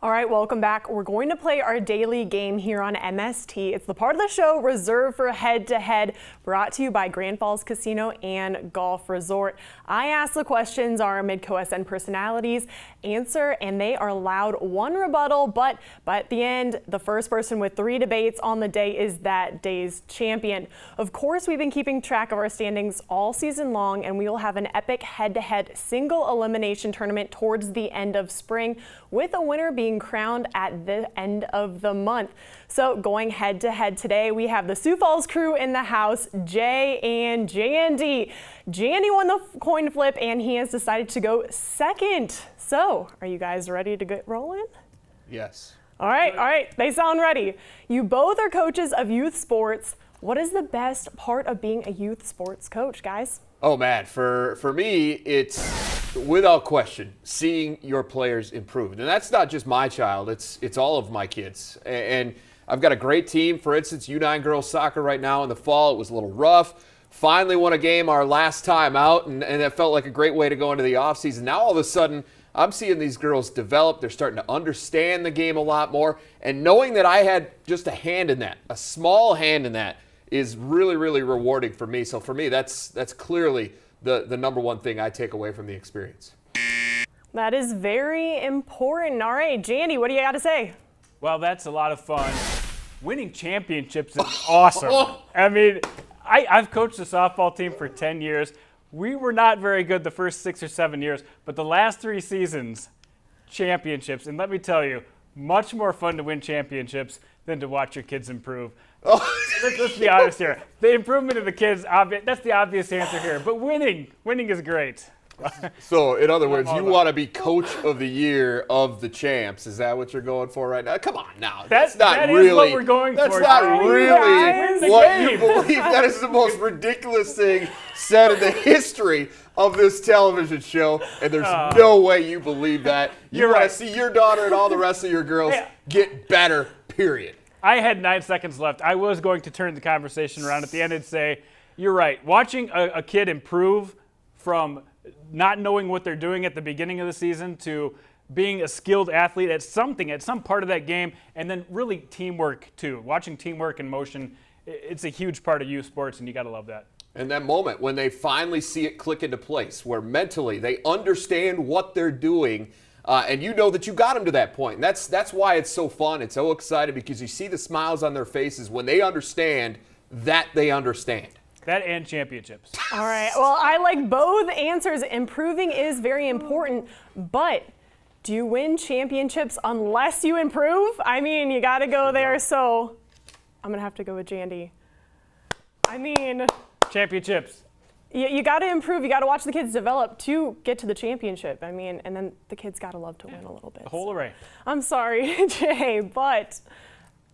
All right, welcome back. We're going to play our daily game here on MST. It's the part of the show reserved for head-to-head, brought to you by Grand Falls Casino and Golf Resort. I ask the questions our Midco SN personalities answer, and they are allowed one rebuttal, but at the end, the first person with 3 debates on the day is that day's champion. Of course, we've been keeping track of our standings all season long, and we will have an epic head-to-head single elimination tournament towards the end of spring, with a winner being crowned at the end of the month. So going head to head today, we have the Sioux Falls crew in the house, Jay and Jandy. Jandy won the coin flip and he has decided to go second. So are you guys ready to get rolling? Yes. All right, they sound ready. You both are coaches of youth sports. What is the best part of being a youth sports coach, guys? Oh man, for me, it's without question seeing your players improve. And that's not just my child, it's all of my kids. And I've got a great team. For instance, U9 girls soccer right now in the fall. It was a little rough. Finally won a game our last time out, and that felt like a great way to go into the offseason. Now all of a sudden, I'm seeing these girls develop. They're starting to understand the game a lot more. And knowing that I had just a hand in that, a small hand in that, is really, really rewarding for me. So for me, that's clearly the number one thing I take away from the experience. That is very important. All right, Jandy, what do you got to say? Well, that's a lot of fun. Winning championships is awesome. I mean, I've coached the softball team for 10 years. We were not very good the first 6 or 7 years, but the last 3 seasons, championships. And let me tell you, much more fun to win championships than to watch your kids improve. Let's be honest here. The improvement of the kids, that's the obvious answer here. But winning is great. So, in other words, you want to be coach of the year of the champs. Is that what you're going for right now? Come on now. That's not that really is what we're going that's for. not Guys. really what you believe. That is the most ridiculous thing said in the history of this television show, and there's no way you believe that. You You're want right. to see your daughter and all the rest of your girls get better, period. I had 9 seconds left. I was going to turn the conversation around at the end and say, you're right. Watching a kid improve from not knowing what they're doing at the beginning of the season to being a skilled athlete at some part of that game, and then really teamwork too. Watching teamwork in motion, it's a huge part of youth sports, and you got to love that. And that moment when they finally see it click into place, where mentally they understand what they're doing, and you know that you got them to that point. And that's why it's so fun. It's so exciting because you see the smiles on their faces when they understand that they understand. That and championships. All right, well, I like both answers. Improving is very important, but do you win championships unless you improve? I mean, you got to go there, so I'm going to have to go with Jandy. I mean, Championships. you got to improve. You got to watch the kids develop to get to the championship. I mean, and then the kids got to love to win a little bit. The whole array. I'm sorry, Jay, but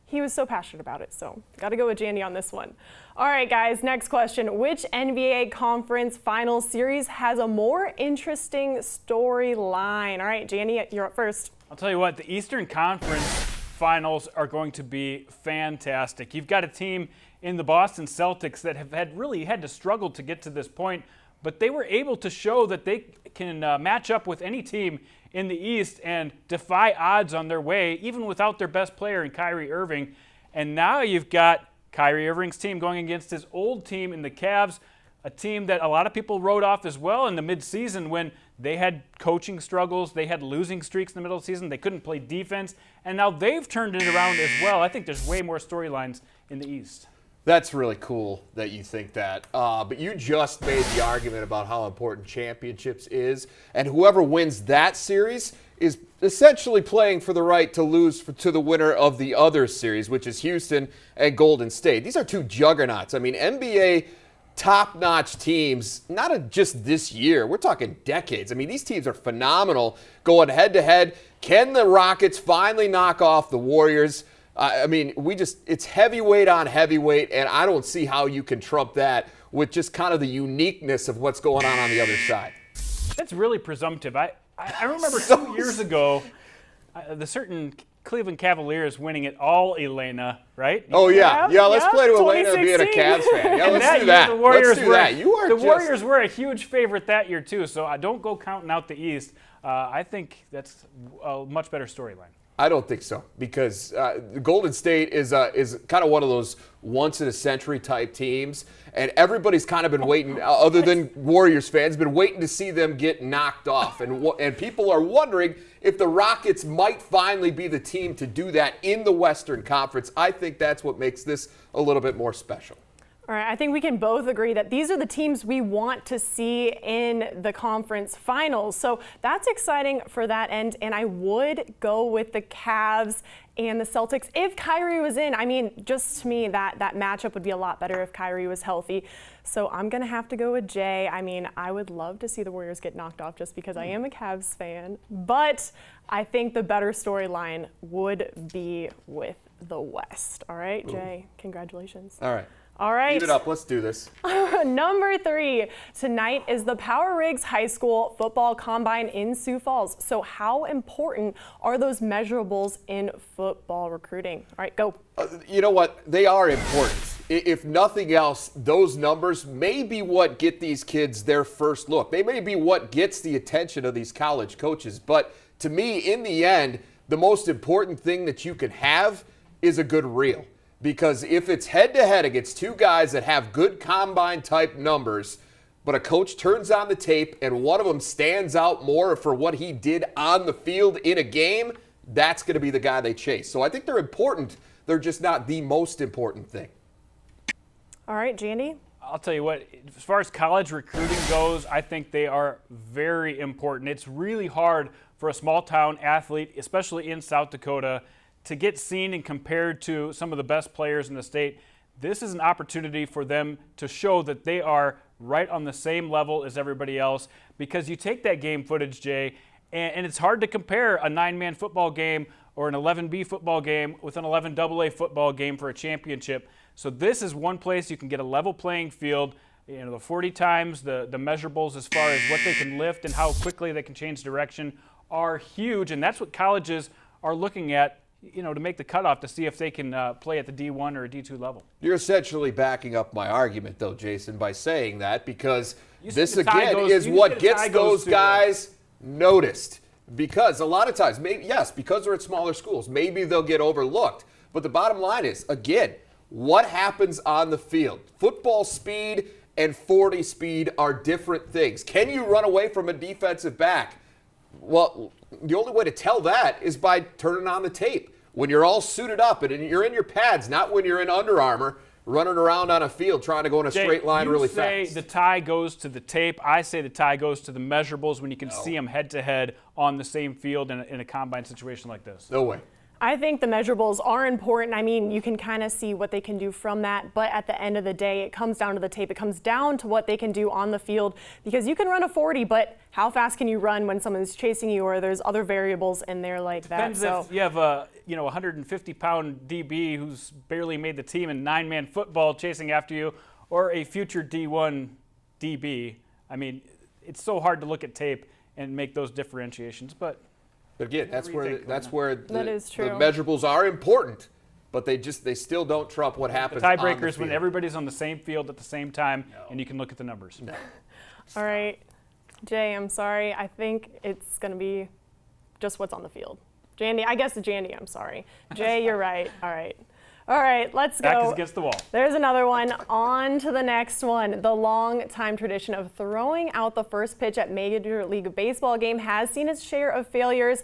he was so passionate about it, so got to go with Jandy on this one. All right, guys, next question. Which NBA Conference Finals series has a more interesting storyline? All right, Jandy, you're up first. I'll tell you what, the Eastern Conference Finals are going to be fantastic. You've got a team in the Boston Celtics that have had to struggle to get to this point, but they were able to show that they can match up with any team in the East and defy odds on their way, even without their best player in Kyrie Irving. And now you've got Kyrie Irving's team going against his old team in the Cavs, a team that a lot of people wrote off as well in the midseason when they had coaching struggles, they had losing streaks in the middle of the season, they couldn't play defense, and now they've turned it around as well. I think there's way more storylines in the East. That's really cool that you think that. But you just made the argument about how important championships is, and whoever wins that series is essentially playing for the right to lose to the winner of the other series, which is Houston and Golden State. These are 2 juggernauts. I mean, NBA top-notch teams, not just this year. We're talking decades. I mean, these teams are phenomenal going head-to-head. Can the Rockets finally knock off the Warriors? I mean, it's heavyweight on heavyweight, and I don't see how you can trump that with just kind of the uniqueness of what's going on the other side. That's really presumptive. I remember 2 years ago, the certain Cleveland Cavaliers winning it all, Elena, right? Oh, yeah. Yeah, let's play to Elena being a 2016. Cavs fan. Yeah, And let's do year, that. the Warriors Let's do that. You are the Warriors were a huge favorite that year, too, so I don't go counting out the East. I think that's a much better storyline. I don't think so, because Golden State is kind of one of those once-in-a-century type teams, and everybody's kind of been waiting, other than Warriors fans, been waiting to see them get knocked off. And people are wondering if the Rockets might finally be the team to do that in the Western Conference. I think that's what makes this a little bit more special. All right, I think we can both agree that these are the teams we want to see in the conference finals. So that's exciting for that end. And I would go with the Cavs and the Celtics if Kyrie was in. I mean, just to me, that matchup would be a lot better if Kyrie was healthy. So I'm going to have to go with Jay. I mean, I would love to see the Warriors get knocked off just because I am a Cavs fan. But I think the better storyline would be with the West. All right, Jay, congratulations. All right. All right. Heat it up. Let's do this. Number 3 tonight is the Power Rigs High School Football Combine in Sioux Falls. So how important are those measurables in football recruiting? All right, go. You know what? They are important. If nothing else, those numbers may be what get these kids their first look. They may be what gets the attention of these college coaches. But to me, in the end, the most important thing that you can have is a good reel. Because if it's head-to-head against two guys that have good combine-type numbers, but a coach turns on the tape and one of them stands out more for what he did on the field in a game, that's going to be the guy they chase. So I think they're important. They're just not the most important thing. All right, Jandy? I'll tell you what, as far as college recruiting goes, I think they are very important. It's really hard for a small-town athlete, especially in South Dakota, to get seen and compared to some of the best players in the state. This is an opportunity for them to show that they are right on the same level as everybody else, because you take that game footage, Jay, and it's hard to compare a 9-man football game or an 11B football game with an 11AA football game for a championship. So this is one place you can get a level playing field. You know, the 40 times, the measurables as far as what they can lift and how quickly they can change direction are huge, and that's what colleges are looking at, you know, to make the cutoff to see if they can play at the D1 or a D2 level. You're essentially backing up my argument, though, Jason, by saying that, because this, the tie again, goes- is you what said the tie gets goes those to, guys noticed. Because a lot of times, maybe yes, because they're at smaller schools, maybe they'll get overlooked. But the bottom line is, again, what happens on the field? Football speed and 40 speed are different things. Can you run away from a defensive back? Well, the only way to tell that is by turning on the tape. When you're all suited up and you're in your pads, not when you're in Under Armour running around on a field trying to go in a straight line really fast. You say the tie goes to the tape. I say the tie goes to the measurables when you can see them head-to-head on the same field in a combine situation like this. No way. I think the measurables are important. I mean, you can kind of see what they can do from that, but at the end of the day, it comes down to the tape. It comes down to what they can do on the field, because you can run a 40, but how fast can you run when someone's chasing you, or there's other variables in there like that? Depends if you have a 150-pound DB who's barely made the team in 9-man football chasing after you, or a future D1 DB. I mean, it's so hard to look at tape and make those differentiations, but again, that's where That is true. the measurables are important, but they still don't trump what happens on the tiebreaker is field. when everybody's on the same field at the same time and you can look at the numbers. All right, Jay, I'm sorry. I think it's going to be just what's on the field. Jandy, I guess Jandy, I'm sorry. Jay, you're right. All right. All right, let's Back is go. against the wall. There's another one. On to the next one. The long-time tradition of throwing out the first pitch at Major League Baseball game has seen its share of failures.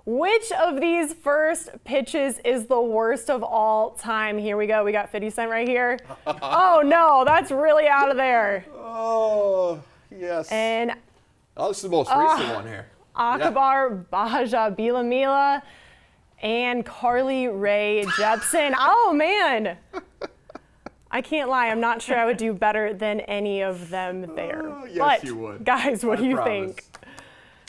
Which of these first pitches is the worst of all time? Here we go. We got 50 Cent right here. Oh, no, that's really out of there. Oh, yes. And This is the most recent one here. Akbar Baja Bilamila and Carly Rae Jepsen. Oh, man. I can't lie. I'm not sure I would do better than any of them there. Yes, but, you would. Guys, what do you promise. think?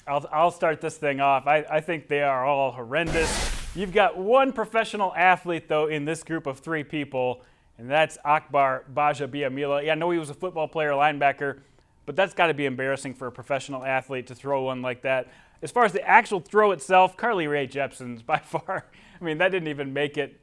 I'll start this thing off. I think they are all horrendous. You've got one professional athlete, though, in this group of 3 people, and that's Akbar Baja Biamila. Yeah, I know he was a football player, linebacker, but that's got to be embarrassing for a professional athlete to throw one like that. As far as the actual throw itself, Carly Rae Jepsen's by far. I mean, that didn't even make it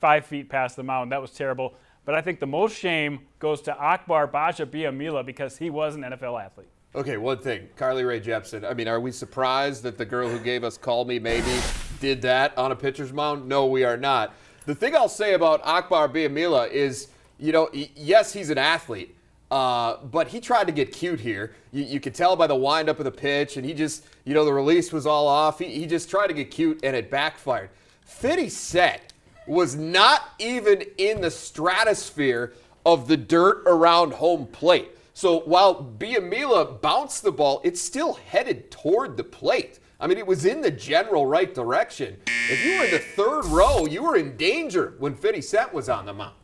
5 feet past the mound. That was terrible. But I think the most shame goes to Akbar Baja Biamila because he was an NFL athlete. Okay, one thing. Carly Rae Jepsen. I mean, are we surprised that the girl who gave us Call Me Maybe did that on a pitcher's mound? No, we are not. The thing I'll say about Akbar Biamila is, yes, he's an athlete, but he tried to get cute here. You could tell by the windup of the pitch, and he just, the release was all off. He just tried to get cute, and it backfired. 50 Cent was not even in the stratosphere of the dirt around home plate. So while Biamila bounced the ball, it still headed toward the plate. I mean, it was in the general right direction. If you were in the third row, you were in danger when 50 Cent was on the mound.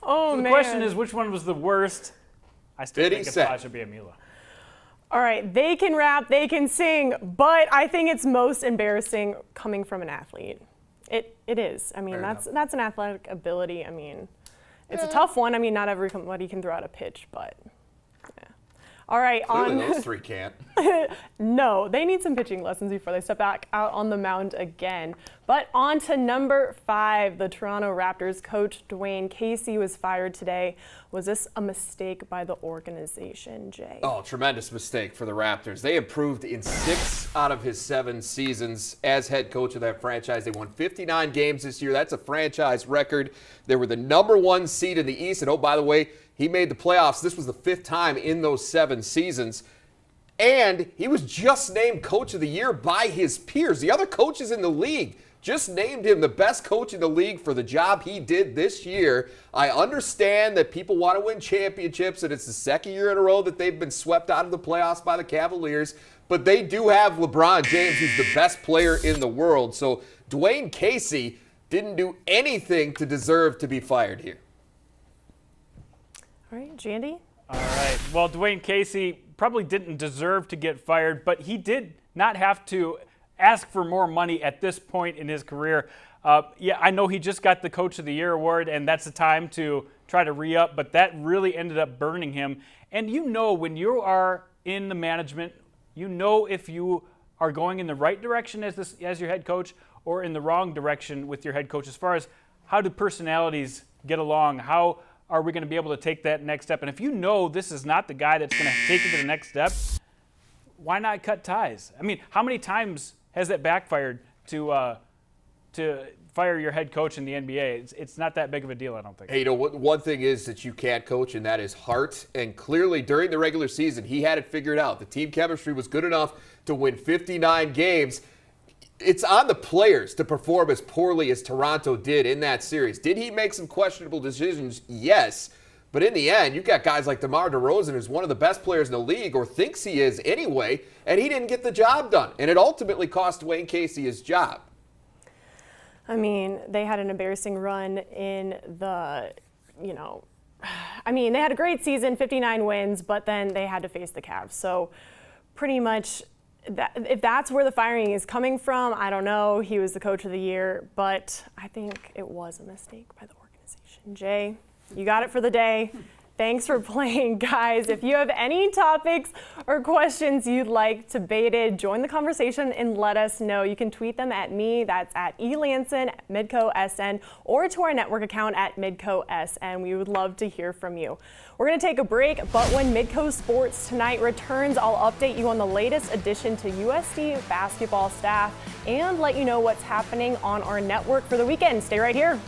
Oh, So the man. question is, which one was the worst? I still 50 think it's Cent. Pasha Biamila. All right, they can rap, they can sing, but I think it's most embarrassing coming from an athlete. It is. I mean, Fair that's an athletic ability. I mean, it's a tough one. I mean, not everybody can throw out a pitch, but yeah. All right, Clearly on those three can't. no, they need some pitching lessons before they step back out on the mound again. But on to number 5, the Toronto Raptors coach Dwayne Casey was fired today. Was this a mistake by the organization, Jay? Oh, tremendous mistake for the Raptors. They improved in 6 out of his 7 seasons as head coach of that franchise. They won 59 games this year. That's a franchise record. They were the number 1 seed in the East. And oh, by the way, he made the playoffs. This was the 5th time in those 7 seasons. And he was just named Coach of the Year by his peers. The other coaches in the league just named him the best coach in the league for the job he did this year. I understand that people want to win championships, and it's the second year in a row that they've been swept out of the playoffs by the Cavaliers. But they do have LeBron James, who's the best player in the world. So Dwayne Casey didn't do anything to deserve to be fired here. All right, Jandy? All right. Well, Dwayne Casey probably didn't deserve to get fired, but he did not have to ask for more money at this point in his career. Yeah, I know he just got the Coach of the Year award, and that's the time to try to re-up, but that really ended up burning him. And when you are in the management, if you are going in the right direction as your head coach or in the wrong direction with your head coach as far as how do personalities get along, how are we going to be able to take that next step? And if this is not the guy that's going to take it to the next step, why not cut ties? I mean, how many times has that backfired to fire your head coach in the NBA? It's not that big of a deal, I don't think. Hey, one thing is that you can't coach, and that is heart. And clearly, during the regular season, he had it figured out. The team chemistry was good enough to win 59 games. It's on the players to perform as poorly as Toronto did in that series. Did he make some questionable decisions? Yes. But in the end, you've got guys like DeMar DeRozan, who's one of the best players in the league, or thinks he is anyway, and he didn't get the job done. And it ultimately cost Dwayne Casey his job. I mean, they had an embarrassing run in the, they had a great season, 59 wins, but then they had to face the Cavs. So pretty much, if that's where the firing is coming from, I don't know. He was the Coach of the Year, but I think it was a mistake by the organization. Jay, you got it for the day. Thanks for playing, guys. If you have any topics or questions you'd like debated, join the conversation and let us know. You can tweet them at me, that's at eLanson, MidcoSN, or to our network account at MidcoSN. We would love to hear from you. We're going to take a break, but when Midco Sports Tonight returns, I'll update you on the latest addition to USD basketball staff and let you know what's happening on our network for the weekend. Stay right here.